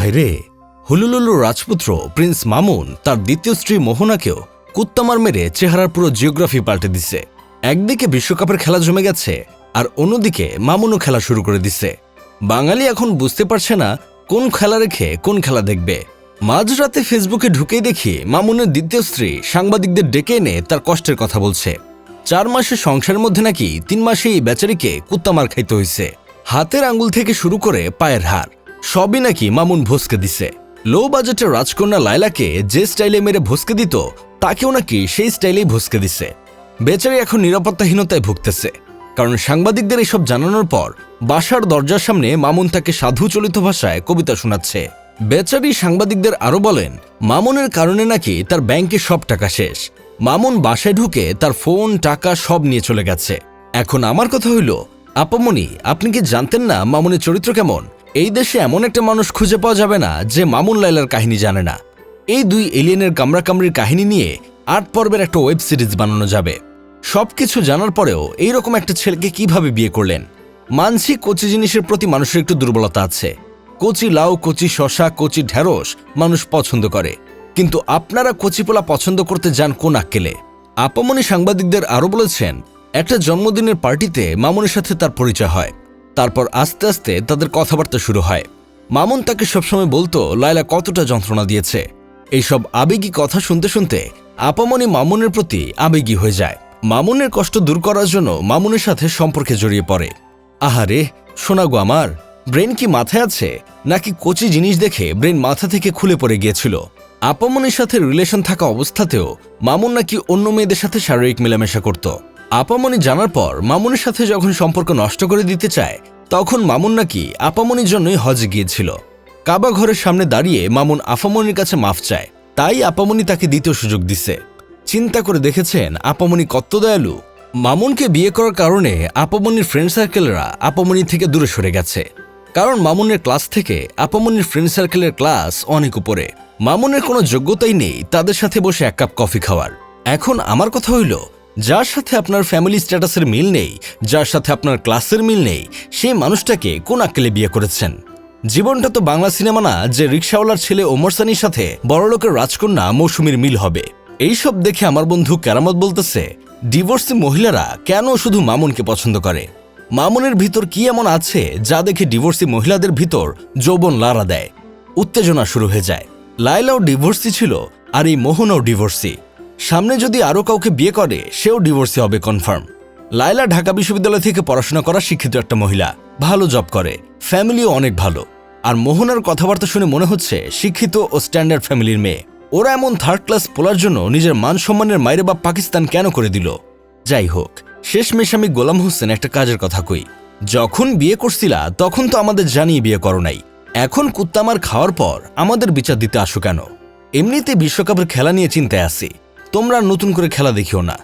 ভাইরে, হুলুলুলু রাজপুত্র প্রিন্স মামুন তার দ্বিতীয় স্ত্রী মোহনাকেও কুত্তামার মেরে চেহারার পুরো জিওগ্রাফি পাল্টে দিছে। একদিকে বিশ্বকাপের খেলা জমে গেছে, আর অন্যদিকে মামুনও খেলা শুরু করে দিছে। বাঙালি এখন বুঝতে পারছে না কোন খেলা রেখে কোন খেলা দেখবে। মাঝরাতে ফেসবুকে ঢুকেই দেখি মামুনের দ্বিতীয় স্ত্রী সাংবাদিকদের ডেকে এনে তার কষ্টের কথা বলছে। 4 মাসের সংসারের মধ্যে নাকি 3 মাসে এই বেচারিকে কুত্তামার খাইতে হয়েছে। হাতের আঙ্গুল থেকে শুরু করে পায়ের হাড় সবই নাকি মামুন ভস্কে দিছে। লো বাজেটের রাজকন্যা লায়লাকে যে স্টাইলে মেরে ভস্কে দিত, তাকেও নাকি সেই স্টাইলেই ভস্কে দিছে। বেচারি এখন নিরাপত্তাহীনতায় ভুগতেছে, কারণ সাংবাদিকদের এসব জানানোর পর বাসার দরজার সামনে মামুন তাকে সাধু চলিত ভাষায় কবিতা শোনাচ্ছে। বেচারি সাংবাদিকদের আরো বলেন, মামুনের কারণে নাকি তার ব্যাংকে সব টাকা শেষ। মামুন বাসায় ঢুকে তার ফোন টাকা সব নিয়ে চলে গেছে। এখন আমার কথা হইল, আপামনি, আপনি কি জানতেন না মামুনের চরিত্র কেমন? এই দেশে এমন একটা মানুষ খুঁজে পাওয়া যাবে না যে মামুন লায়লার কাহিনী জানে না। এই 2 এলিয়েনের কামড়াকামড়ির কাহিনী নিয়ে 8 পর্বের একটা ওয়েব সিরিজ বানানো যাবে। সবকিছু জানার পরেও এইরকম একটা ছেলেকে কিভাবে বিয়ে করলেন? মানসি কচি জিনিসের প্রতি মানুষের একটু দুর্বলতা আছে। কচি লাউ, কচি শশা, কচি ঢেঁড়স মানুষ পছন্দ করে, কিন্তু আপনারা কচিপোলা পছন্দ করতে যান কোন আক্কেলে? আপামনি সাংবাদিকদের আরও বলেছেন, একটা জন্মদিনের পার্টিতে মামুনের সাথে তার পরিচয় হয়। তারপর আস্তে আস্তে তাদের কথাবার্তা শুরু হয়। মামুন তাকে সবসময় বলতো লায়লা কতটা যন্ত্রণা দিয়েছে। এইসব আবেগী কথা শুনতে শুনতে আপামনি মামুনের প্রতি আবেগী হয়ে যায়। মামুনের কষ্ট দূর করার জন্য মামুনের সাথে সম্পর্কে জড়িয়ে পড়ে। আহারে সোনা গো আমার, ব্রেন কি মাথায় আছে নাকি কচি জিনিস দেখে ব্রেন মাথা থেকে খুলে পড়ে গিয়েছিল? আপামনির সাথে রিলেশন থাকা অবস্থাতেও মামুন নাকি অন্য মেয়েদের সাথে শারীরিক মেলামেশা করত। আপামনি জানার পর মামুনের সাথে যখন সম্পর্ক নষ্ট করে দিতে চায়, তখন মামুন নাকি আপামনির জন্যই হজে গিয়েছিল। কাবা ঘরের সামনে দাঁড়িয়ে মামুন আপামনির কাছে মাফ চায়, তাই আপামনি তাকে দ্বিতীয় সুযোগ দিছে। চিন্তা করে দেখেছেন আপামনি কত দয়ালু? মামুনকে বিয়ে করার কারণে আপামনির ফ্রেন্ড সার্কেলরা আপামনি থেকে দূরে সরে গেছে, কারণ মামুনের ক্লাস থেকে আপামনির ফ্রেন্ড সার্কেলের ক্লাস অনেক উপরে। মামুনের কোনো যোগ্যতাই নেই তাদের সাথে বসে 1 কাপ কফি খাওয়ার। এখন আমার কথা হইল, যার সাথে আপনার ফ্যামিলি স্ট্যাটাসের মিল নেই, যার সাথে আপনার ক্লাসের মিল নেই, সেই মানুষটাকে কোন আক্কেলে বিয়ে করেছেন? জীবনটা তো বাংলা সিনেমা না যে রিক্সাওয়ালার ছেলে ওমর সানির সাথে বড়লোকের রাজকন্যা মৌসুমীর মিল হবে। এইসব দেখে আমার বন্ধু কেরামত বলতেছে, ডিভোর্সি মহিলারা কেন শুধু মামুনকে পছন্দ করে? মামুনের ভিতর কি এমন আছে যা দেখে ডিভোর্সি মহিলাদের ভিতর যৌবন লাড়া দেয়, উত্তেজনা শুরু হয়ে যায়? লায়লাও ডিভোর্সি ছিল, আর এই মোহনও ডিভোর্সি। সামনে যদি আরো কাউকে বিয়ে করে সেও ডিভোর্সি হবে কনফার্ম। লায়লা ঢাকা বিশ্ববিদ্যালয় থেকে পড়াশোনা করা শিক্ষিত একটা মহিলা, ভালো জব করে, ফ্যামিলিও অনেক ভালো। আর মোহনার কথাবার্তা শুনে মনে হচ্ছে শিক্ষিত ও স্ট্যান্ডার্ড ফ্যামিলির মেয়ে। ওরা এমন 3rd ক্লাস পোলার জন্য নিজের মান সম্মানের মায়ের বাপ পাকিস্তান কেন করে দিল? যাই হোক, শেষমেশ আমি গোলাম হোসেন একটা কাজের কথা কই। যখন বিয়ে করছিলা তখন তো আমাদের জানিয়ে বিয়ে করো নাই। এখন কুত্তামার খাওয়ার পর আমাদের বিচার দিতে আসো কেন? এমনিতে বিশ্বকাপের খেলা নিয়ে চিন্তায় আছি, তোমরা নতুন করে খেলা দেখিও না।